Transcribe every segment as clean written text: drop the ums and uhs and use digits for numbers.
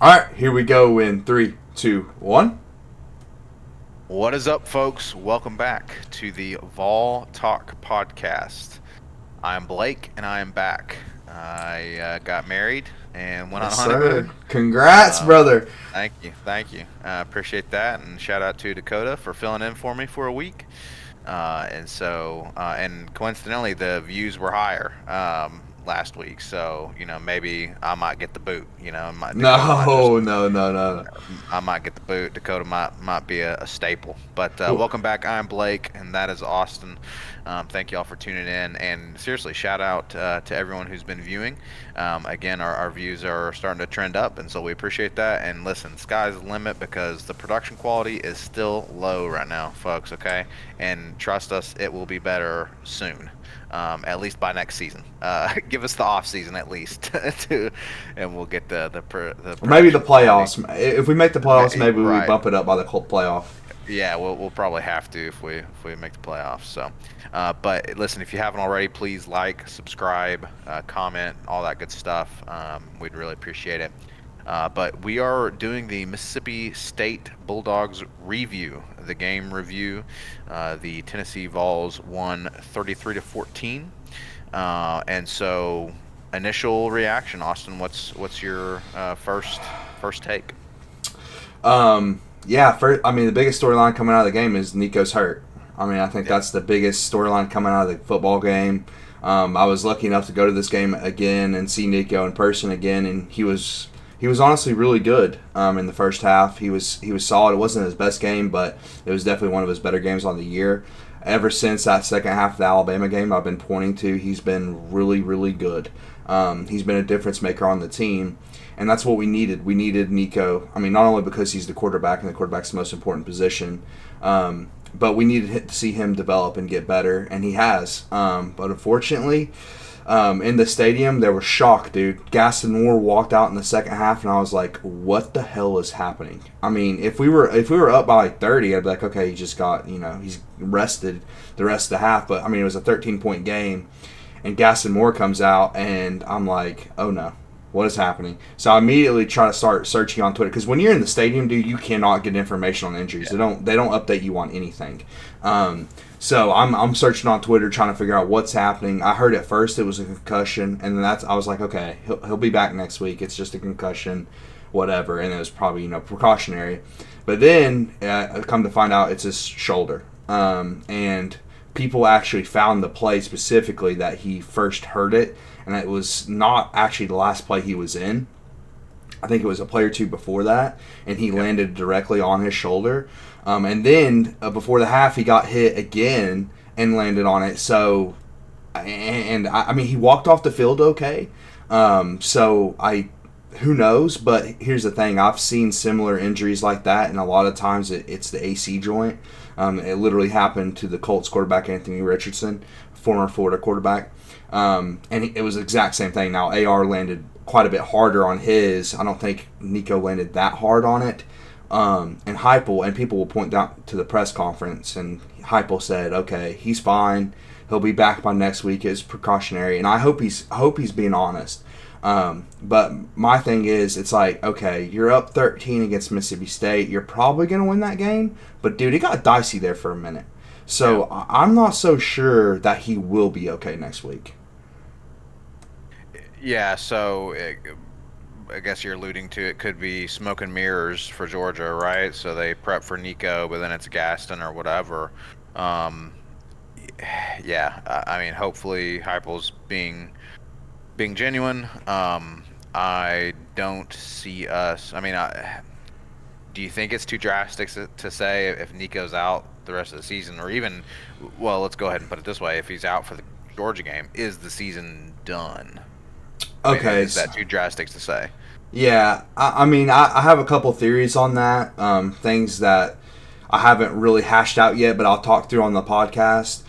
All right, here we go in 3, 2, 1. What is up, folks? Welcome back to the Vol Talk podcast. I'm Blake, and I am back. I got married and went on Yes, a sir. honeymoon. Congrats, Um, brother. thank you. I appreciate that, and shout out to Dakota for filling in for me for a week. And coincidentally, the views were higher last week. So maybe I might get the boot. Dakota might just No, no, no, no. I might get the boot. Dakota might be a staple. But Well, welcome back. I'm Blake, and that is Austin. Thank you all for tuning in. And seriously, shout out to everyone who's been viewing. Again, our views are starting to trend up, and so we appreciate that. And listen, sky's the limit because the production quality is still low right now, folks. Okay, and trust us, it will be better soon. At least by next season. Give us the off season at least, and we'll get the maybe the production quality. playoffs. If we make the playoffs, maybe we Right. bump it up by the playoff. Yeah, we'll probably have to if we make the playoffs. So, but listen, if you haven't already, please like, subscribe, comment, all that good stuff. We'd really appreciate it. But we are doing the Mississippi State Bulldogs review, the game review. The Tennessee Vols won 33-14, and so initial reaction, Austin. What's your first take? Yeah, the biggest storyline coming out of the game is Nico's hurt. I think Yep. that's the biggest storyline coming out of the football game. I was lucky enough to go to this game again and see Nico in person again, and he was honestly really good in the first half. He was solid. It wasn't his best game, but it was definitely one of his better games on the year. Ever since that second half of the Alabama game, I've been pointing to he's been really, really good. He's been a difference maker on the team, and that's what we needed. We needed Nico. Not only because he's the quarterback and the quarterback's the most important position, but we needed to see him develop and get better, and he has. But unfortunately, in the stadium, there was shock, dude. Gaston Moore walked out in the second half, and I was like, "What the hell is happening?" If we were up by like 30, I'd be like, "Okay, he just got he's rested the rest of the half." But it was a 13-point game, and Gaston Moore comes out, and I'm like, "Oh no." What is happening? So I immediately try to start searching on Twitter because when you're in the stadium, dude, you cannot get information on injuries. Yeah. They don't update you on anything. So I'm searching on Twitter trying to figure out what's happening. I heard at first it was a concussion, and then I was like, okay, he'll be back next week. It's just a concussion, whatever, and it was probably precautionary. But then come to find out it's his shoulder, and people actually found the play specifically that he first heard it, and it was not actually the last play he was in. I think it was a play or two before that, and he Yep. landed directly on his shoulder. And then before the half, he got hit again and landed on it. So, he walked off the field okay. Who knows? But here's the thing: I've seen similar injuries like that, and a lot of times it's the AC joint. It literally happened to the Colts quarterback Anthony Richardson, former Florida quarterback, it was the exact same thing. Now AR landed quite a bit harder on his. I don't think Nico landed that hard on it. And Heupel, and people will point out to the press conference, and Heupel said, "Okay, he's fine. He'll be back by next week. It's precautionary." And I hope he's being honest. But my thing is, it's like, okay, you're up 13 against Mississippi State. You're probably going to win that game. But, dude, it got dicey there for a minute. Yeah. So I'm not so sure that he will be okay next week. Yeah. So I guess you're alluding to it could be smoke and mirrors for Georgia, right? So they prep for Nico, but then it's Gaston or whatever. Um, yeah. I mean, hopefully Heupel's being genuine. I don't see us. Do you think it's too drastic to say if Nico's out the rest of the season, or even, well, let's go ahead and put it this way: if he's out for the Georgia game, is the season done? Okay. Is that too drastic to say? Yeah. I have a couple theories on that. Things that I haven't really hashed out yet, but I'll talk through on the podcast.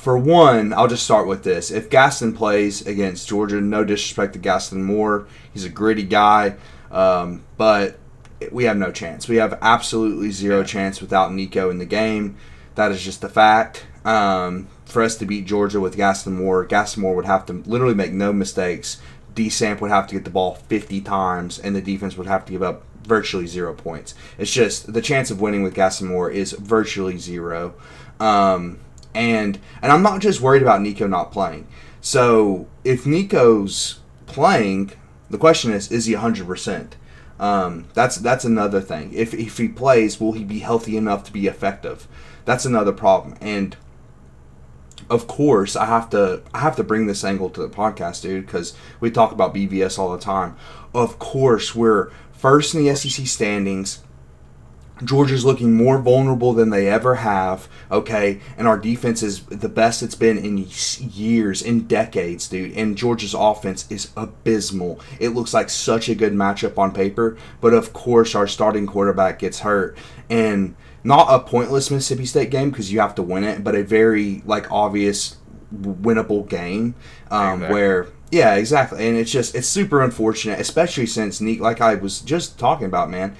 For one, I'll just start with this. If Gaston plays against Georgia, no disrespect to Gaston Moore, he's a gritty guy, but we have no chance. We have absolutely zero Yeah. chance without Nico in the game. That is just a fact. For us to beat Georgia with Gaston Moore would have to literally make no mistakes, D Samp would have to get the ball 50 times, and the defense would have to give up virtually 0 points. It's just the chance of winning with Gaston is virtually zero. And I'm not just worried about Nico not playing. So if Nico's playing, the question is he 100%? That's another thing. If he plays, will he be healthy enough to be effective? That's another problem. And of course, I have to bring this angle to the podcast, dude, because we talk about BVS all the time. Of course, we're first in the SEC standings. Georgia's looking more vulnerable than they ever have, okay? And our defense is the best it's been in years, in decades, dude. And Georgia's offense is abysmal. It looks like such a good matchup on paper, but of course our starting quarterback gets hurt. And not a pointless Mississippi State game because you have to win it, but a very, like, obvious winnable game Exactly. where yeah, exactly. And it's super unfortunate, especially since Nick, like I was just talking about, man,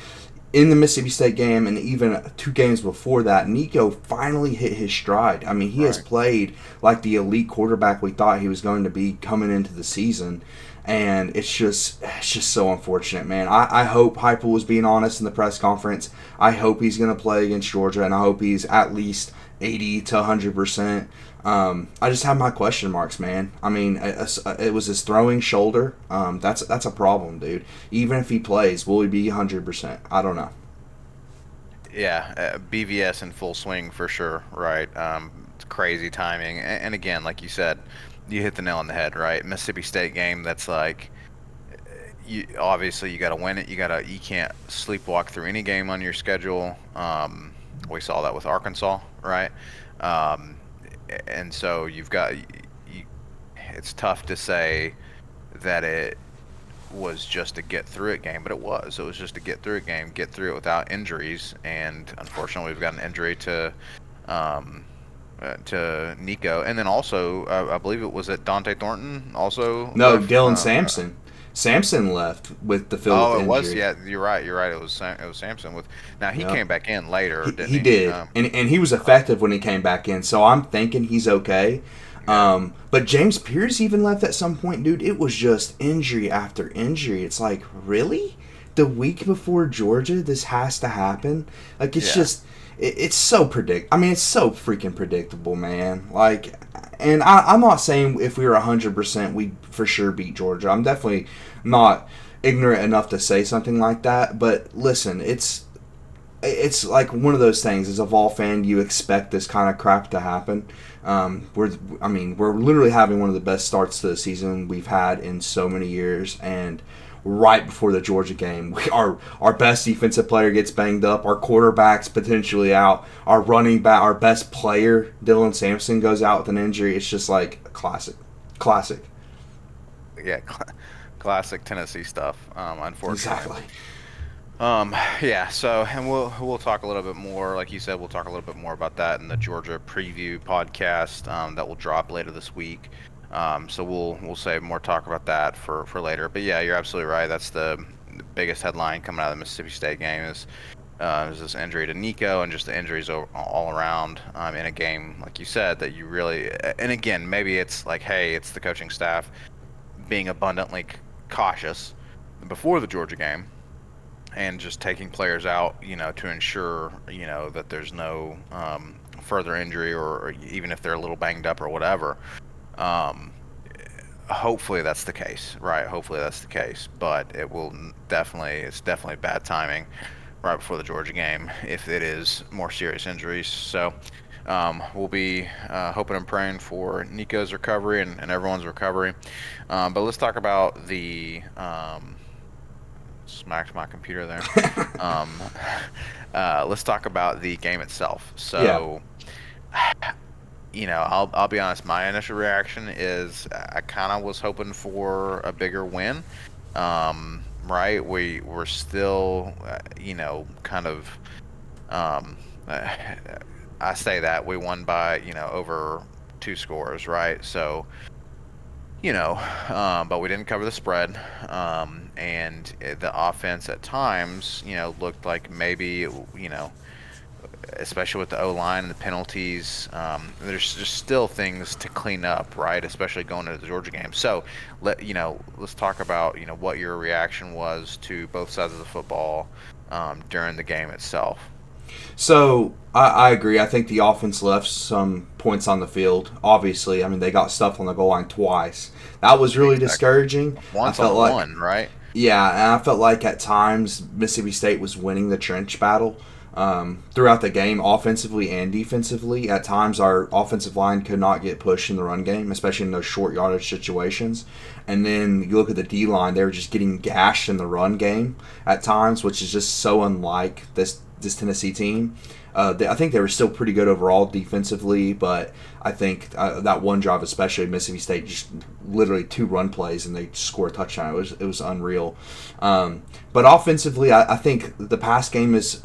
in the Mississippi State game and even 2 games before that, Nico finally hit his stride. I mean, he has Right. played like the elite quarterback we thought he was going to be coming into the season. And it's just so unfortunate, man. I hope Heupel was being honest in the press conference. I hope he's going to play against Georgia, and I hope he's at least 80 to 100%. I just have my question marks, man. I mean, it was his throwing shoulder. That's a problem, dude. Even if he plays, will he be 100%? I don't know. Yeah, BVS in full swing for sure, right? It's crazy timing, and again, like you said, you hit the nail on the head, right? Mississippi State game. That's like, you obviously you got to win it. You can't sleepwalk through any game on your schedule. We saw that with Arkansas, right? Um, and so you, it's tough to say that it was just a get through it game, but it was. It was just a get through it game, get through it without injuries, and unfortunately, we've got an injury um, to Nico, and then also I believe it was at Dante Thornton also No, left. Dylan Sampson. Sampson left with the field with Oh, it was. injury. Yeah, you're right. You're right. It was Samson with. Now he Yep. came back in later, didn't He he? did, and he was Uh, effective when he came back in. So I'm thinking he's okay. yeah, But James Pierce even left at some point, dude. It was just injury after injury. It's like, really, the week before Georgia, this has to happen. Like, it's yeah. just, it's so I mean, it's so freaking predictable, man. Like, and I'm not saying if we were 100%, we'd for sure beat Georgia. I'm definitely not ignorant enough to say something like that. But listen, it's like one of those things. As a Vol fan, you expect this kind of crap to happen. We're literally having one of the best starts to the season we've had in so many years, and right before the Georgia game, our best defensive player gets banged up, our quarterback's potentially out, our running back, our best player, Dylan Sampson, goes out with an injury. It's just like a classic. Yeah, classic Tennessee stuff. Unfortunately. Exactly. Yeah. So, and we'll talk a little bit more. Like you said, we'll talk a little bit more about that in the Georgia preview podcast that will drop later this week. So we'll save more talk about that for later. But yeah, you're absolutely right. That's the biggest headline coming out of the Mississippi State game is this injury to Nico and just the injuries all around in a game, like you said, that you really. And again, maybe it's like, hey, it's the coaching staff being abundantly cautious before the Georgia game and just taking players out, to ensure, that there's no further injury or even if they're a little banged up or whatever. Um, Hopefully that's the case, right? Hopefully that's the case, but it's definitely bad timing right before the Georgia game if it is more serious injuries. So we'll be hoping and praying for Nico's recovery and everyone's recovery. But let's talk about the smacked my computer there. Um, let's talk about the game itself. Yeah. So, I'll be honest. My initial reaction is I kind of was hoping for a bigger win. Right? We're still, kind of. Um, I say that we won by over 2 scores, right? So but we didn't cover the spread. And the offense at times, looked like maybe, especially with the O line and the penalties. There's just still things to clean up, right? Especially going into the Georgia game. So let's talk about what your reaction was to both sides of the football during the game itself. So I agree. I think the offense left some points on the field. Obviously, I mean they got stuffed on the goal line twice. That was really Exactly. discouraging. I Once on felt the like one, right? Yeah, and I felt like at times Mississippi State was winning the trench battle throughout the game, offensively and defensively. At times, our offensive line could not get pushed in the run game, especially in those short yardage situations. And then you look at the D line; they were just getting gashed in the run game at times, which is just so unlike this Tennessee team. I think they were still pretty good overall defensively, but I think that one drive, especially Mississippi State, just literally 2 run plays and they score a touchdown. It was unreal. But offensively, I think the pass game is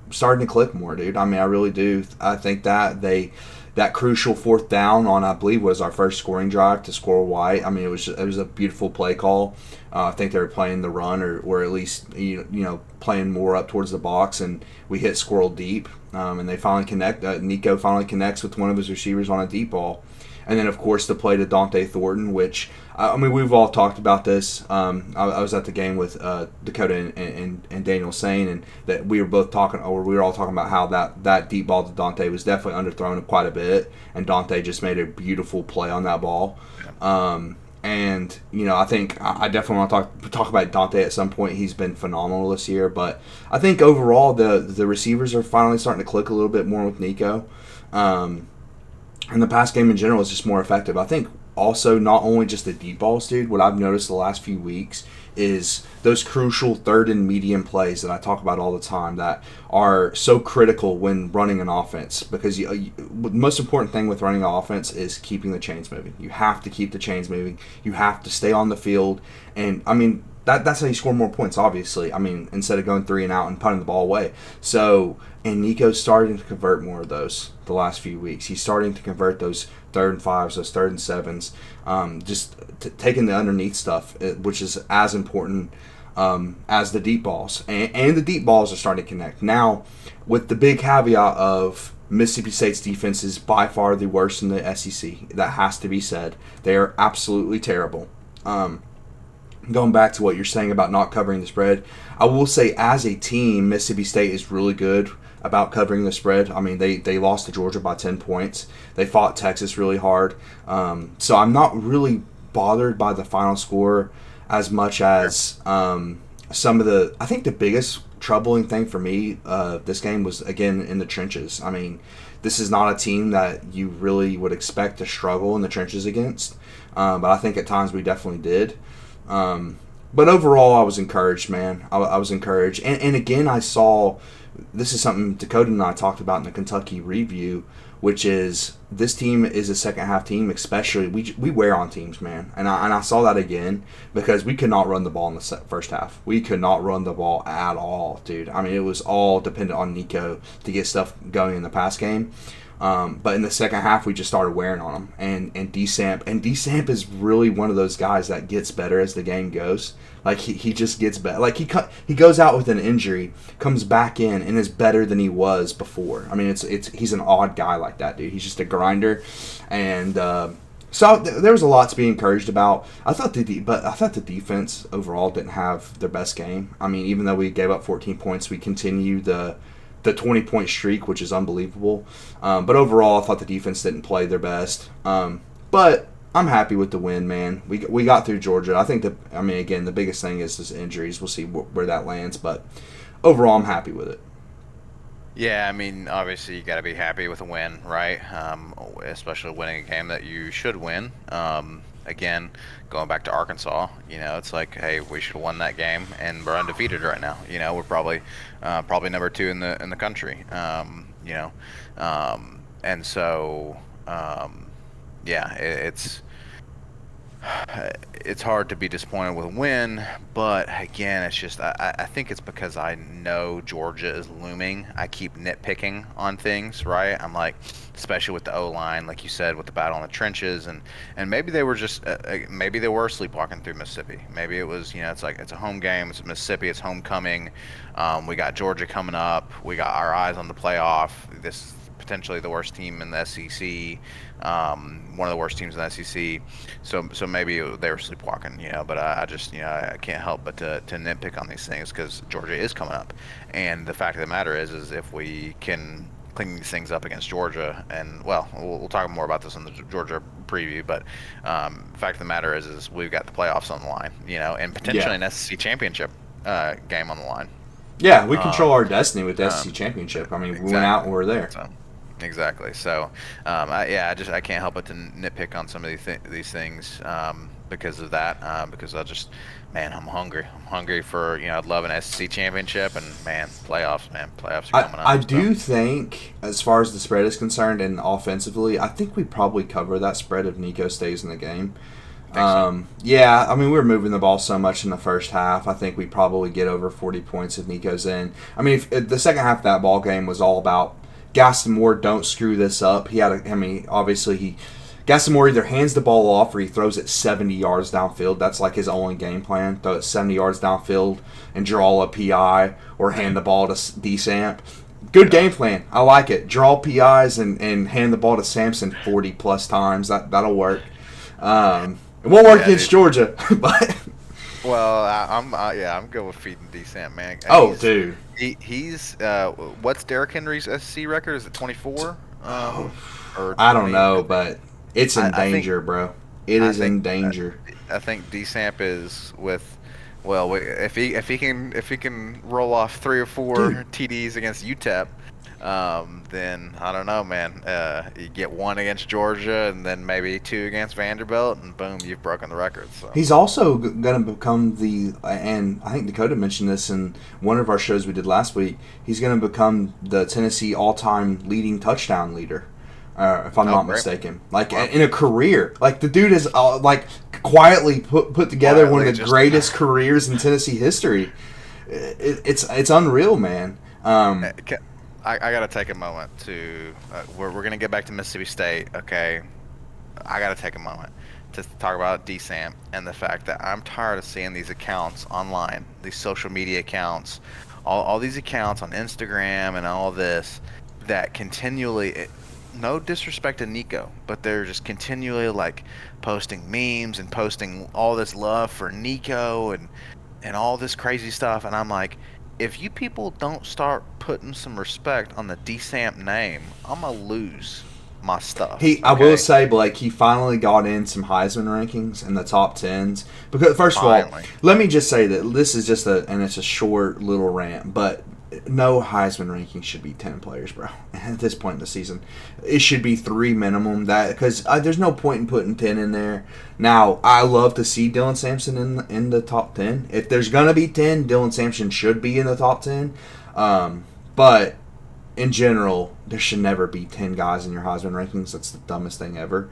starting to click more, dude. I mean, I really do. I think that crucial fourth down on, I believe, was our first scoring drive to score White. I mean, it was a beautiful play call. I think they were playing the run, or at least playing more up towards the box, and we hit squirrel deep, and they finally connect. Nico finally connects with one of his receivers on a deep ball, and then of course the play to Dante Thornton, which I mean we've all talked about this. I was at the game with Dakota and Daniel Sane, and that we were both talking, or we were all talking about how that deep ball to Dante was definitely underthrown quite a bit, and Dante just made a beautiful play on that ball. And I think I definitely want to talk about Dante at some point. He's been phenomenal this year, but I think overall the receivers are finally starting to click a little bit more with Nico. And the pass game in general is just more effective. I think also not only just the deep balls, dude. What I've noticed the last few weeks is those crucial third and medium plays that I talk about all the time that are so critical when running an offense. Because the most important thing with running an offense is keeping the chains moving. You have to keep the chains moving. You have to stay on the field. And I mean, that's how you score more points, obviously. I mean, instead of going 3-and-out and punting the ball away. So, and Nico's starting to convert more of those the last few weeks. He's starting to convert those 3rd and 5s, those 3rd and 7s, just taking the underneath stuff, which is as important as the deep balls. And the deep balls are starting to connect. Now, with the big caveat of Mississippi State's defense is by far the worst in the SEC. That has to be said. They are absolutely terrible. Going back to what you're saying about not covering the spread, I will say as a team, Mississippi State is really good about covering the spread. I mean, they lost to Georgia by 10 points. They fought Texas really hard. So I'm not really bothered by the final score as much as some of the. I think the biggest troubling thing for me this game was, again, in the trenches. I mean, this is not a team that you really would expect to struggle in the trenches against. But I think at times we definitely did. But overall, I was encouraged, man. I was encouraged. And again, I saw, this is something Dakota and I talked about in the Kentucky review, which is this team is a second half team, especially. We wear on teams, man. And I saw that again because we could not run the ball in the first half. We could not run the ball at all, dude. I mean, it was all dependent on Nico to get stuff going in the pass game. But in the second half, we just started wearing on him. And D-Samp is really one of those guys that gets better as the game goes. Like, he just gets better. Like, he goes out with an injury, comes back in, and is better than he was before. I mean, he's an odd guy like that, dude. He's just a grinder. And so there was a lot to be encouraged about. I thought the defense overall didn't have their best game. I mean, even though we gave up 14 points, we continued the 20-point streak, which is unbelievable. But overall, I thought the defense didn't play their best. But I'm happy with the win, man. We got through Georgia. I think again, the biggest thing is injuries. We'll see where that lands. But overall, I'm happy with it. Yeah, I mean, obviously you got to be happy with a win, right? Especially winning a game that you should win. Again, going back to Arkansas, it's like, hey, we should have won that game, and we're undefeated right now. We're probably number 2 in the country. And so, yeah, it's it's hard to be disappointed with a win, but again, it's just I think it's because I know Georgia is looming. I keep nitpicking on things, right? I'm like, especially with the O line, like you said, with the battle in the trenches, and maybe they were just maybe they were sleepwalking through Mississippi. Maybe it was, it's like it's a home game, it's Mississippi, it's homecoming. We got Georgia coming up. We got our eyes on the playoff. This is potentially the worst team in the SEC. One of the worst teams in the SEC. So maybe they were sleepwalking, But I just, I can't help but to nitpick on these things because Georgia is coming up, and the fact of the matter is if we can clean these things up against Georgia, and well, we'll talk more about this in the Georgia preview, but the fact of the matter is we've got the playoffs on the line, and potentially an SEC championship game on the line. Yeah, we control our destiny with the SEC Um, championship. I mean, exactly. we went out and we're there. So, exactly. So, I can't help but to nitpick on some of these things because of that. Because man, I'm hungry. I'm hungry for I'd love an SEC championship and playoffs. Man, playoffs are coming up. I do think, as far as the spread is concerned, and offensively, I think we probably cover that spread if Nico stays in the game. So. Yeah, I mean, we were moving the ball so much in the first half. I think we probably get over 40 points if Nico's in. I mean, if the second half of that ball game was all about Gaston Moore, don't screw this up. Gaston Moore either hands the ball off or he throws it 70 yards downfield. That's like his only game plan. Throw it 70 yards downfield and draw a PI or hand the ball to D-Samp. Good game plan. I like it. Draw PIs and hand the ball to Sampson 40-plus times. That'll work. It won't work against Georgia, but... Well, I'm good with feeding D-Samp, man. Dude. He's what's Derrick Henry's SEC record? Is it 24? Or I don't know, but it's in I danger, bro. It is in danger. I think D-Samp is with. Well, if he can roll off 3 or 4 TDs against UTEP, then I don't know, man. You get 1 against Georgia, and then maybe 2 against Vanderbilt, and boom, you've broken the record. So. He's also going to become and I think Dakota mentioned this in one of our shows we did last week, he's going to become the Tennessee all-time leading touchdown leader, if I'm not mistaken. Like, in a career. Like, the dude is, quietly put together one of the greatest careers in Tennessee history. It's unreal, man. I got to take a moment to we're going to get back to Mississippi State, okay? I got to take a moment to talk about D-Samp and the fact that I'm tired of seeing these accounts online, these social media accounts, all these accounts on Instagram and all this that continually, no disrespect to Nico, but they're just continually like posting memes and posting all this love for Nico and all this crazy stuff, and I'm like, if you people don't start putting some respect on the D-Samp name, I'm going to lose my stuff. I will say, Blake, he finally got in some Heisman rankings in the top 10s. Because, first of all, let me just say that this is just it's a short little rant, but no Heisman ranking should be 10 players, bro. At this point in the season, it should be 3 minimum. Because there's no point in putting 10 in there. Now, I love to see Dylan Sampson in the top 10. If there's gonna be 10, Dylan Sampson should be in the top 10. But in general, there should never be 10 guys in your Heisman rankings. That's the dumbest thing ever.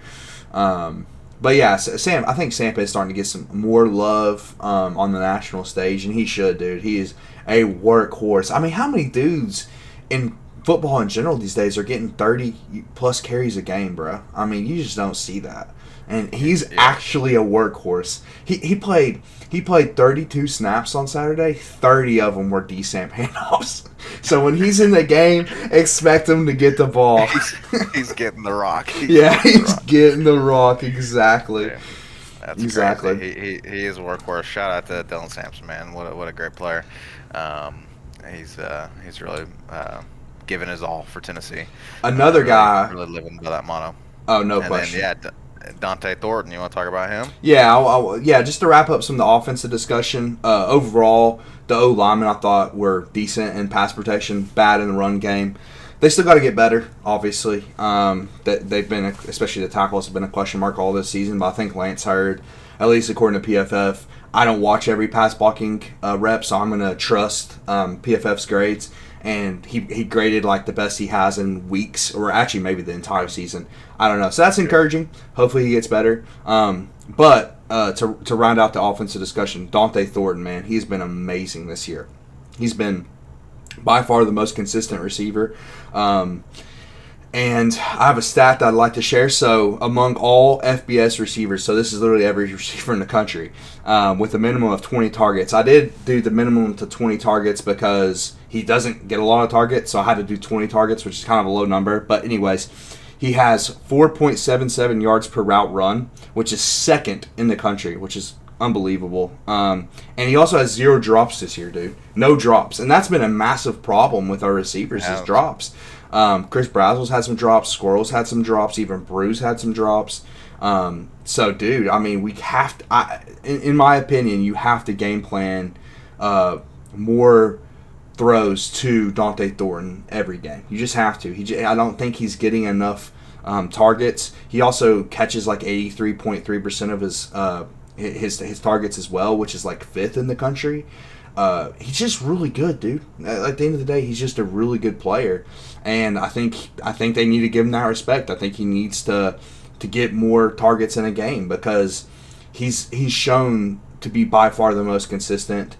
But yeah, I think Samp is starting to get some more love on the national stage, and he should, dude. He is a workhorse. I mean, how many dudes in football in general these days are getting 30-plus carries a game, bro? I mean, you just don't see that. And he's actually a workhorse. He played 32 snaps on Saturday. 30 of them were D-Samp handoffs. So when he's in the game, expect him to get the ball. He's getting the rock. He's getting the rock. Exactly. Yeah. That's exactly. Crazy. He is a workhorse. Shout out to Dylan Sampson, man. What a great player. He's really given his all for Tennessee. Another guy really living by that motto. Oh, no question. Then, Dante Thornton. You want to talk about him? Yeah, just to wrap up some of the offensive discussion. Overall, the O linemen I thought were decent in pass protection, bad in the run game. They still got to get better, obviously. They've been, especially the tackles, have been a question mark all this season. But I think Lance Hurd, at least according to PFF, I don't watch every pass blocking rep, so I'm going to trust PFF's grades. And he graded like the best he has in weeks, or actually maybe the entire season. I don't know. So that's encouraging. Hopefully he gets better. But to round out the offensive discussion, Dante Thornton, man, he's been amazing this year. He's been by far the most consistent receiver. And I have a stat that I'd like to share. So among all FBS receivers, so this is literally every receiver in the country, with a minimum of 20 targets. I did do the minimum to 20 targets because he doesn't get a lot of targets, so I had to do 20 targets, which is kind of a low number. But anyways, he has 4.77 yards per route run, which is second in the country, which is unbelievable. And he also has 0 drops this year, dude. No drops. And that's been a massive problem with our receivers is drops. Chris Brazel's had some drops. Squirrel's had some drops. Even Bruce had some drops. So, dude, I mean, we have to, in my opinion, you have to game plan more throws to Dante Thornton every game. You just have to. I don't think he's getting enough targets. He also catches like 83.3% of his targets as well, which is like 5th in the country. He's just really good, dude. At the end of the day, he's just a really good player, and I think they need to give him that respect. I think he needs to get more targets in a game because he's shown to be by far the most consistent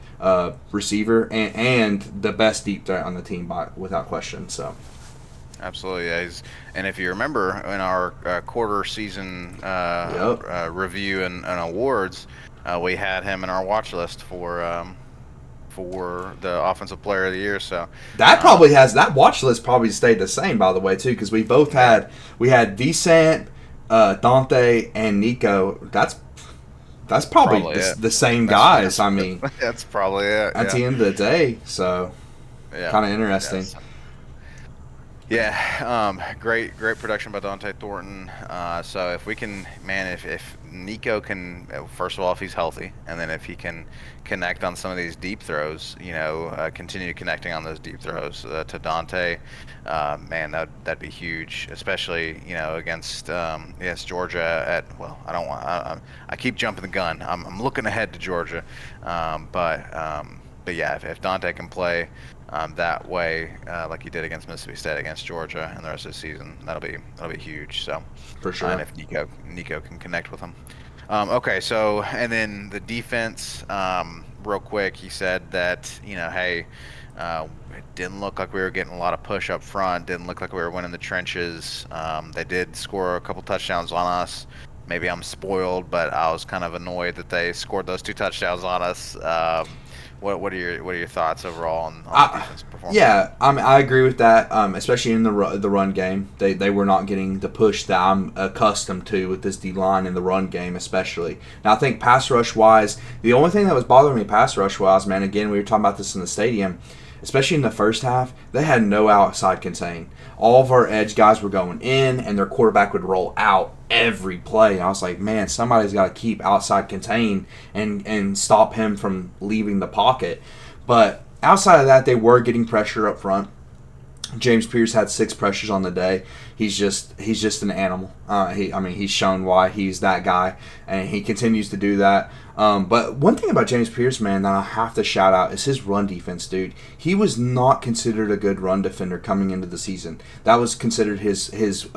receiver and the best deep threat on the team without question. So. Absolutely, yeah. And if you remember in our quarter season review and awards, we had him in our watch list for the offensive player of the year. So that watch list probably stayed the same, by the way, too, because we had Desant, Dante, and Nico. That's probably the same guys. I mean, that's probably it. At the end of the day, so kind of interesting. Yes. Yeah, great production by Dante Thornton. So if we can, man, if Nico can, first of all, if he's healthy, and then if he can connect on some of these deep throws, continue connecting on those deep throws to Dante, man, that'd be huge, especially against Georgia. I keep jumping the gun. I'm looking ahead to Georgia, but yeah, if Dante can play that way, like he did against Mississippi State, against Georgia, and the rest of the season, that'll be huge. So for sure, and if Nico can connect with him. Okay, so and then the defense, real quick, he said that hey, it didn't look like we were getting a lot of push up front. Didn't look like we were winning the trenches. They did score a couple touchdowns on us. Maybe I'm spoiled, but I was kind of annoyed that they scored those 2 touchdowns on us. What are your thoughts overall on the defense performance? Yeah, I agree with that. Especially in the run game, they were not getting the push that I'm accustomed to with this D line in the run game, especially. Now I think pass rush wise, the only thing that was bothering me pass rush wise, man, again we were talking about this in the stadium, especially in the first half, they had no outside contain. All of our edge guys were going in, and their quarterback would roll out every play. I was like, man, somebody's got to keep outside contain and stop him from leaving the pocket. But outside of that, they were getting pressure up front. James Pierce had 6 pressures on the day. He's just an animal. He's shown why he's that guy, and he continues to do that. But one thing about James Pierce, man, that I have to shout out is his run defense, dude. He was not considered a good run defender coming into the season. That was considered his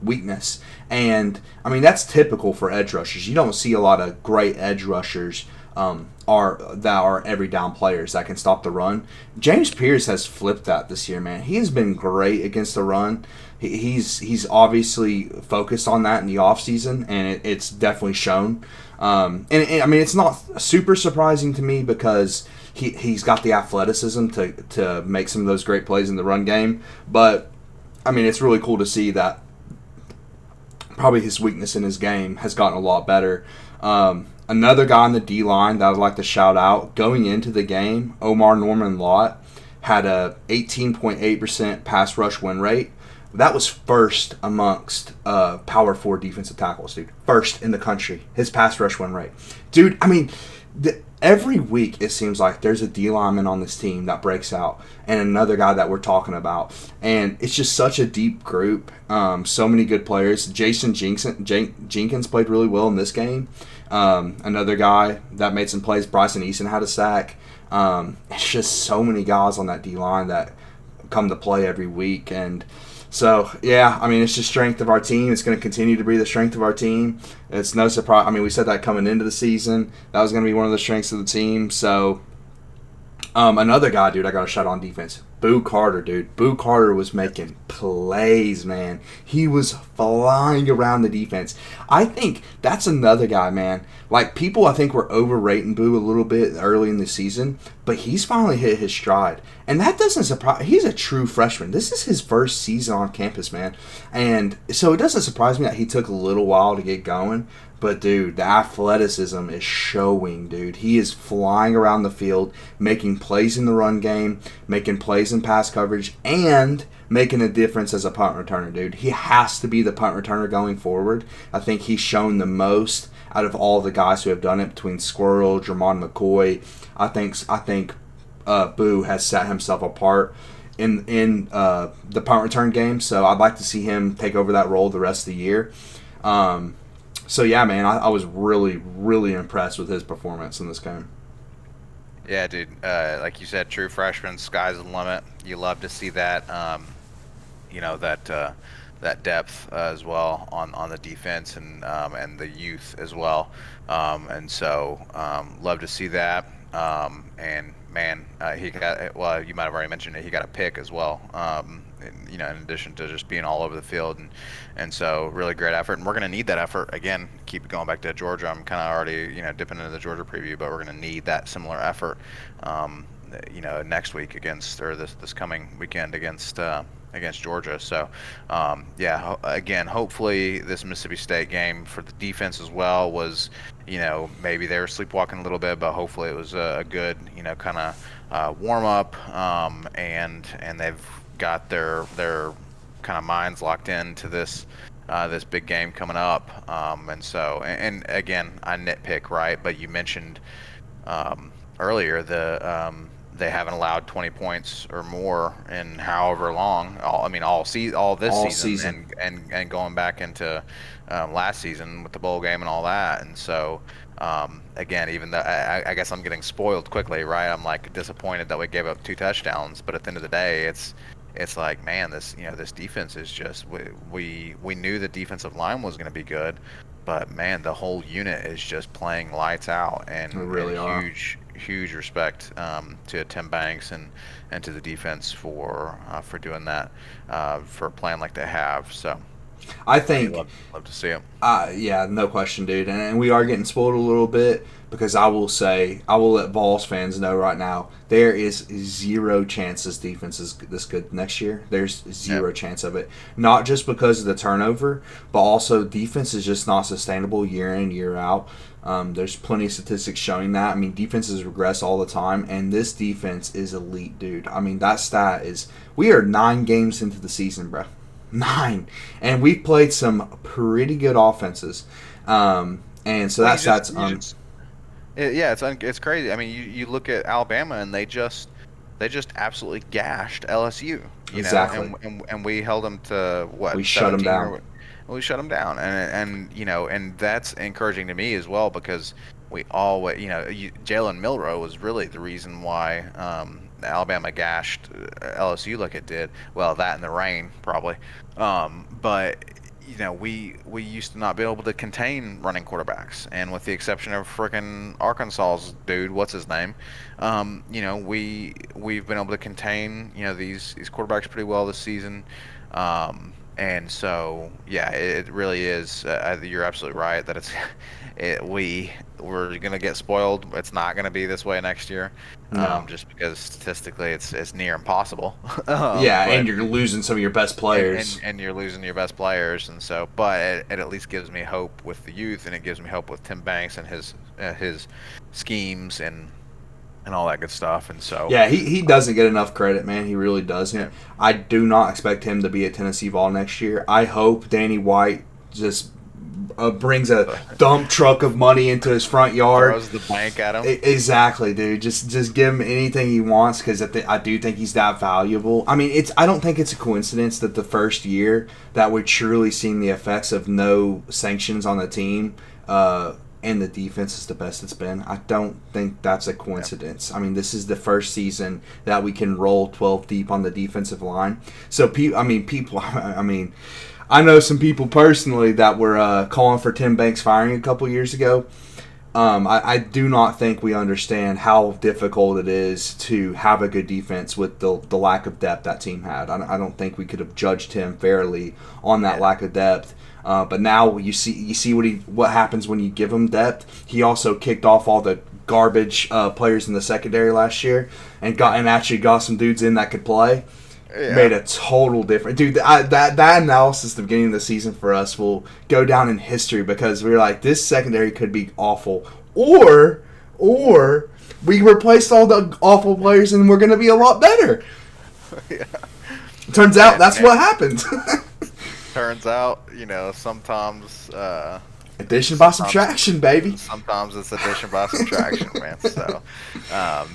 weakness. And, that's typical for edge rushers. You don't see a lot of great edge rushers are every down players that can stop the run. James Pierce has flipped that this year, man. He has been great against the run. He's obviously focused on that in the offseason, and it's definitely shown. It's not super surprising to me because he's got the athleticism to make some of those great plays in the run game. But, it's really cool to see that probably his weakness in his game has gotten a lot better. Another guy on the D-line that I'd like to shout out, going into the game, Omar Norman-Lott had a 18.8% pass rush win rate. That was first amongst Power 4 defensive tackles, dude. First in the country, his pass rush win rate. Dude, every week it seems like there's a D lineman on this team that breaks out, and another guy that we're talking about, and it's just such a deep group. So many good players. Jenkins played really well in this game. Another guy that made some plays. Bryson Eason had a sack. It's just so many guys on that D line that come to play every week, and so, yeah, I mean, it's the strength of our team. It's going to continue to be the strength of our team. It's no surprise. I mean, we said that coming into the season. That was going to be one of the strengths of the team. So, another guy, dude, I got a shot on defense. Boo Carter, dude. Boo Carter was making plays, man. He was flying around the defense. I think that's another guy, man. Like, people, I think, were overrating Boo a little bit early in the season, but he's finally hit his stride. And that doesn't surprise. He's a true freshman. This is his first season on campus, man. And so it doesn't surprise me that he took a little while to get going. But, dude, the athleticism is showing, dude. He is flying around the field, making plays in the run game, making plays in pass coverage, and making a difference as a punt returner, dude. He has to be the punt returner going forward. I think he's shown the most out of all the guys who have done it between Squirrel, Jermon McCoy. I think Boo has set himself apart in the punt return game. So I'd like to see him take over that role the rest of the year. So, yeah, man, I was really, really impressed with his performance in this game. Yeah, dude. Like you said, true freshman, sky's the limit. You love to see that. That depth as well on the defense and the youth as well. And so love to see that. And man, he got, well, you might have already mentioned it. He got a pick as well. In addition to just being all over the field, and so really great effort, and we're going to need that effort again. Keep going back to Georgia. I'm kind of already dipping into the Georgia preview, but we're going to need that similar effort, next week against, or this coming weekend against Georgia. So again, hopefully this Mississippi State game for the defense as well was, maybe they were sleepwalking a little bit, but hopefully it was a good kind of warm up, and they've got their kind of minds locked into this big game coming up, and again, I nitpick, right? But you mentioned earlier they haven't allowed 20 points or more in however long. All this season. And going back into last season with the bowl game and all that, and so. Again, even though I guess I'm getting spoiled quickly, right? I'm like disappointed that we gave up 2 touchdowns, but at the end of the day, it's like, man, this defense is just, we knew the defensive line was going to be good, but man, the whole unit is just playing lights out, and really huge respect to Tim Banks and to the defense for doing that, for playing like they have. So I think love to see it. Yeah, no question, dude. And we are getting spoiled a little bit, because I will let Vols fans know right now, there is zero chance this defense is this good next year. There's zero chance of it. Not just because of the turnover, but also defense is just not sustainable year in, year out. There's plenty of statistics showing that. I mean, defenses regress all the time, and this defense is elite, dude. I mean, that stat is, we are 9 games into the season, bro. 9, and we've played some pretty good offenses, and so it's crazy. I mean, you look at Alabama, and they just absolutely gashed LSU. Exactly. And we held them to what? We shut them down. We shut them down, and that's encouraging to me as well, because we always, Jalen Milroe was really the reason why Alabama gashed LSU like it did. Well, that and the rain probably, but we used to not be able to contain running quarterbacks, and with the exception of frickin' Arkansas's dude, what's his name, we've been able to contain these quarterbacks pretty well this season. And so, yeah, it really is. You're absolutely right that we're gonna get spoiled. It's not gonna be this way next year, no. Just because statistically it's near impossible. And you're losing some of your best players, and you're losing your best players, and so, but it at least gives me hope with the youth, and it gives me hope with Tim Banks and his schemes and all that good stuff. And so, yeah, he doesn't get enough credit, man. He really doesn't. Yeah. I do not expect him to be a Tennessee Vol next year. I hope Danny White just brings a dump truck of money into his front yard. Throws the bank at him. Exactly, dude. Just give him anything he wants because I do think he's that valuable. I mean, I don't think it's a coincidence that the first year that we're truly seeing the effects of no sanctions on the team and the defense is the best it's been. I don't think that's a coincidence. I mean, this is the first season that we can roll 12 deep on the defensive line. So, I know some people personally that were calling for Tim Banks firing a couple years ago. I do not think we understand how difficult it is to have a good defense with the lack of depth that team had. I don't think we could have judged him fairly on that lack of depth. But now you see what happens when you give him depth. He also kicked off all the garbage players in the secondary last year and actually got some dudes in that could play. Yeah. Made a total difference. Dude, that analysis at the beginning of the season for us will go down in history because we were like, this secondary could be awful. Or we replaced all the awful players and we're going to be a lot better. Yeah. Turns out that's what happened. Turns out, sometimes... addition by subtraction, baby. Sometimes it's addition by subtraction, man. So,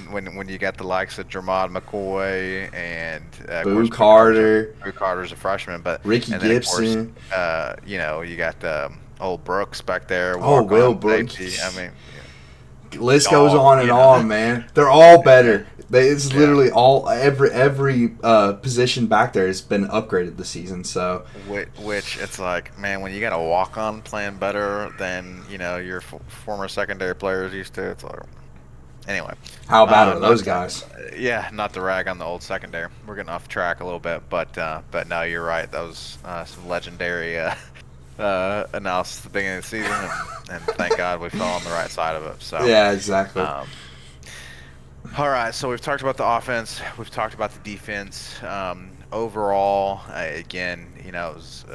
when you got the likes of Jermod McCoy and Boo Carter, Boo Carter's a freshman, but Ricky Gibson. Of course, you got old Brooks back there. Will Brooks. I mean, list goes on and on, man. They're all better. It's literally every position back there has been upgraded this season. So, which it's like, man, when you got a walk-on playing better than your former secondary players used to, it's like, anyway. How bad are those guys? Yeah, not to rag on the old secondary. We're getting off track a little bit, but no, you're right. That was some legendary analysis at the beginning of the season, and thank God we fell on the right side of it. So yeah, exactly. All right, so we've talked about the offense. We've talked about the defense. Overall, again, it's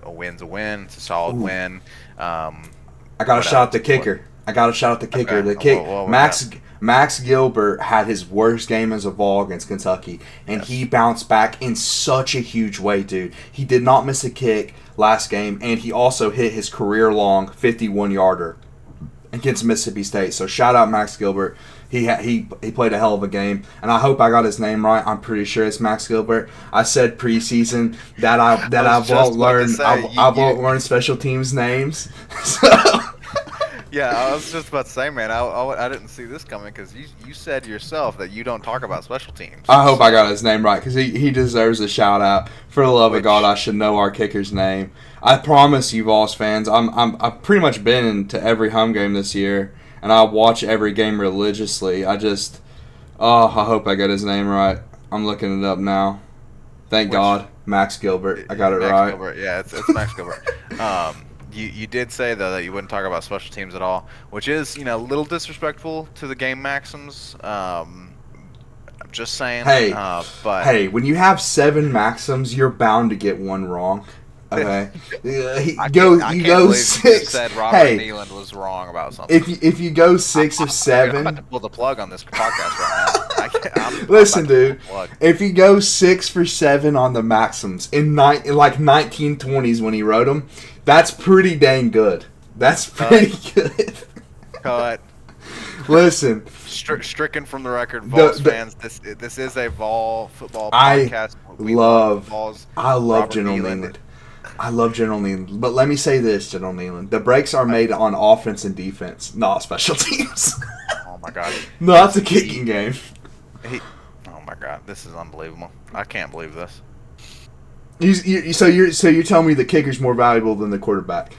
a win's a win. It's a solid win. I got to shout out the kicker. Okay. The kick. Max Gilbert had his worst game as a Vol against Kentucky, and he bounced back in such a huge way, dude. He did not miss a kick last game, and he also hit his career-long 51-yarder against Mississippi State. So shout out Max Gilbert. He played a hell of a game, and I hope I got his name right. I'm pretty sure it's Max Gilbert. I said preseason that I won't learn special teams names. So. Yeah, I was just about to say, man, I didn't see this coming because you said yourself that you don't talk about special teams. I hope I got his name right because he deserves a shout out. For the love of God, I should know our kicker's name. I promise you, Vols fans, I've pretty much been to every home game this year. And I watch every game religiously. I hope I got his name right. I'm looking it up now. Thank God, Max Gilbert. I got it Max right. Gilbert. Yeah, it's Max Gilbert. You did say though that you wouldn't talk about special teams at all, which is a little disrespectful to the game maxims. I'm just saying. Hey, when you have 7 maxims, you're bound to get one wrong. Okay, you go 6. You said Robert Nealand was wrong about something. If you go 6 or 7, I'm about to pull the plug on this podcast right now. Listen, dude. If you go 6 for 7 on the maxims in 1920s when he wrote them, that's pretty dang good. That's pretty good. Cut. Listen. Stricken from the record, Vols fans. This is a Vol football podcast. I love General Nealand. I love General Nealand. But let me say this, General Nealand. The breaks are made on offense and defense, not special teams. Oh, my God. Not the kicking game. Oh, my God. This is unbelievable. I can't believe this. So you're telling me the kicker's more valuable than the quarterback?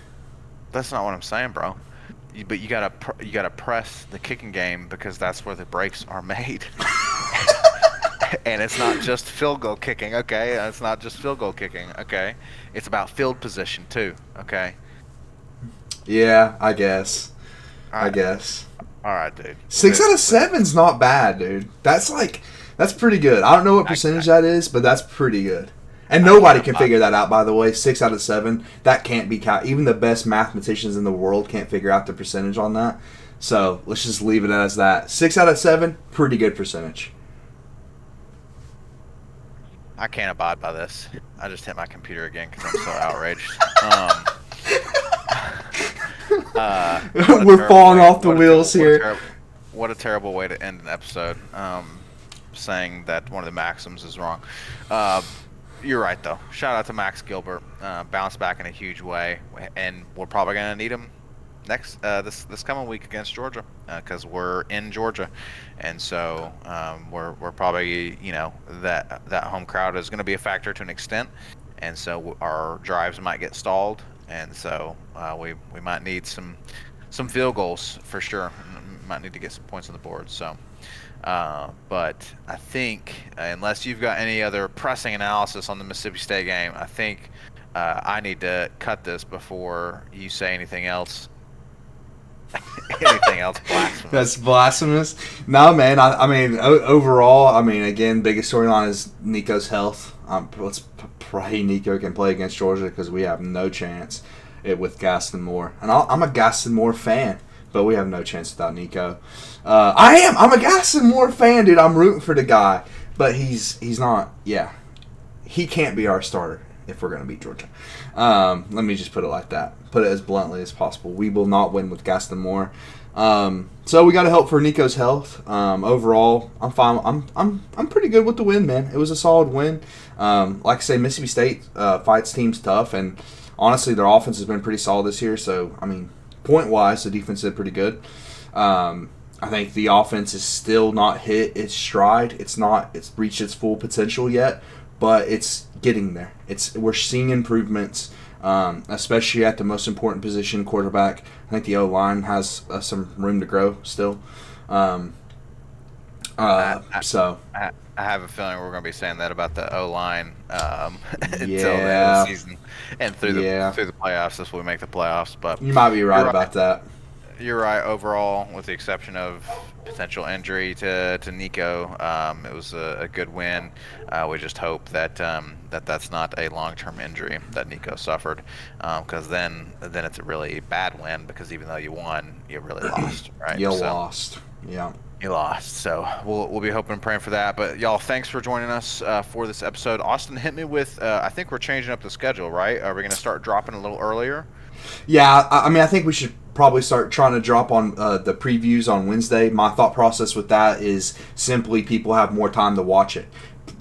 That's not what I'm saying, bro. But you gotta press the kicking game because that's where the breaks are made. And it's not just field goal kicking, okay? It's not just field goal kicking, okay? It's about field position too, okay? Yeah, I guess. All right, dude. 6 out of 7's not bad, dude. That's pretty good. I don't know what percentage that is, but that's pretty good. And nobody can figure that out, by the way. 6 out of 7, that can't be even the best mathematicians in the world can't figure out the percentage on that. So let's just leave it as that. 6 out of 7, pretty good percentage. I can't abide by this. I just hit my computer again because I'm so outraged. We're falling off the wheels here. What a terrible way to end an episode. Saying that one of the maxims is wrong. Uh, you're right though. Shout out to Max Gilbert. Bounced back in a huge way, and we're probably gonna need him next this coming week against Georgia because we're in Georgia, and so we're probably that home crowd is going to be a factor to an extent, and so our drives might get stalled, and so we might need some field goals for sure. Might need to get some points on the board. So. But I think, unless you've got any other pressing analysis on the Mississippi State game, I think I need to cut this before you say anything else. Anything else blasphemous? That's blasphemous. No, man. I mean, overall, I mean, again, biggest storyline is Nico's health. Let's pray Nico can play against Georgia because we have no chance with Gaston Moore. And I'm a Gaston Moore fan. But we have no chance without Nico. I'm a Gaston Moore fan, dude. I'm rooting for the guy. But he's not, yeah. He can't be our starter if we're going to beat Georgia. Let me just put it like that. Put it as bluntly as possible. We will not win with Gaston Moore. So we got to help for Nico's health. Overall, I'm fine. I'm pretty good with the win, man. It was a solid win. Like I say, Mississippi State fights teams tough. And honestly, their offense has been pretty solid this year. So, I mean, point-wise, the defense did pretty good. I think the offense is still not hit its stride. It's reached its full potential yet, but it's getting there. We're seeing improvements, especially at the most important position, quarterback. I think the O-line has some room to grow still. So I have a feeling we're going to be saying that about the O-line until the end yeah, of the season and through the playoffs if we make the playoffs. But you might be right about that. You're right overall, with the exception of potential injury to Nico. It was a good win. We just hope that that's not a long-term injury that Nico suffered, because then it's a really bad win, because even though you won, you really lost, right? You lost. Yeah. You lost. So we'll be hoping and praying for that. But y'all, thanks for joining us for this episode. Austin, hit me with, I think we're changing up the schedule, right? Are we going to start dropping a little earlier? Yeah, I mean, I think we should probably start trying to drop on the previews on Wednesday. My thought process with that is simply people have more time to watch it.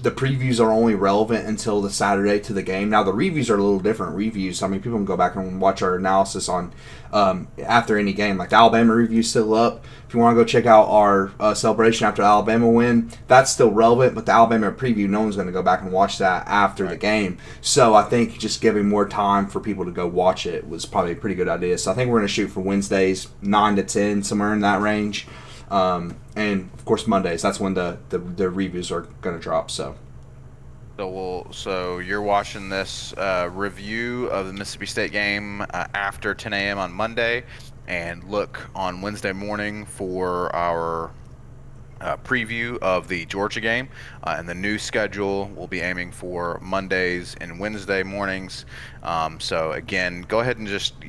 The previews are only relevant until the Saturday to the game. Now, the reviews are a little different reviews. I mean, people can go back and watch our analysis on after any game. Like, the Alabama review is still up. If you want to go check out our celebration after the Alabama win, that's still relevant. But the Alabama preview, no one's going to go back and watch that after the game. So I think just giving more time for people to go watch it was probably a pretty good idea. So I think we're going to shoot for Wednesdays, 9 to 10, somewhere in that range. And of course Mondays, that's when the reviews are going to drop. So you're watching this review of the Mississippi State game after 10 a.m. on Monday, and look on Wednesday morning for our preview of the Georgia game. And the new schedule will be aiming for Mondays and Wednesday mornings. So again, go ahead and just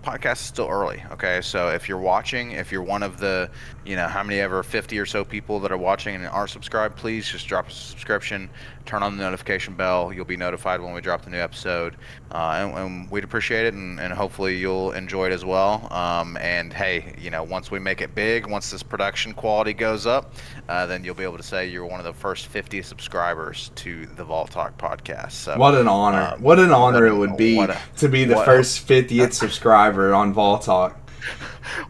podcast is still early, okay? So if you're watching, if you're one of the how many ever 50 or so people that are watching and aren't subscribed, please just drop a subscription, turn on the notification bell. You'll be notified when we drop the new episode, and we'd appreciate it, and hopefully you'll enjoy it as well. And hey, once we make it big, once this production quality goes up, then you'll be able to say you're one of the first 50 subscribers to the Vol Talk podcast. So what an honor! What an honor it would be to be the first 50th subscriber on Vol Talk.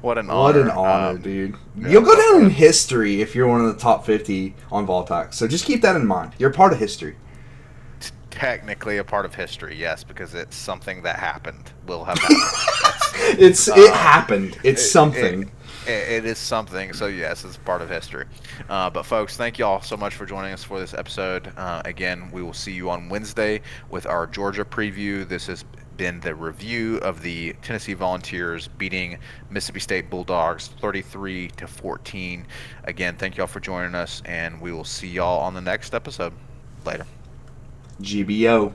What an honor! What an honor, dude! You'll go down in history if you're one of the top 50 on Vol Talk. So just keep that in mind. You're part of history. Technically a part of history, yes, because it's something that happened. Will have happened. It happened. It's something. It is something, so yes, it's part of history. But folks, thank you all so much for joining us for this episode. Again, we will see you on Wednesday with our Georgia preview. This has been the review of the Tennessee Volunteers beating Mississippi State Bulldogs 33-14. Again, thank you all for joining us, and we will see y'all on the next episode. Later. GBO.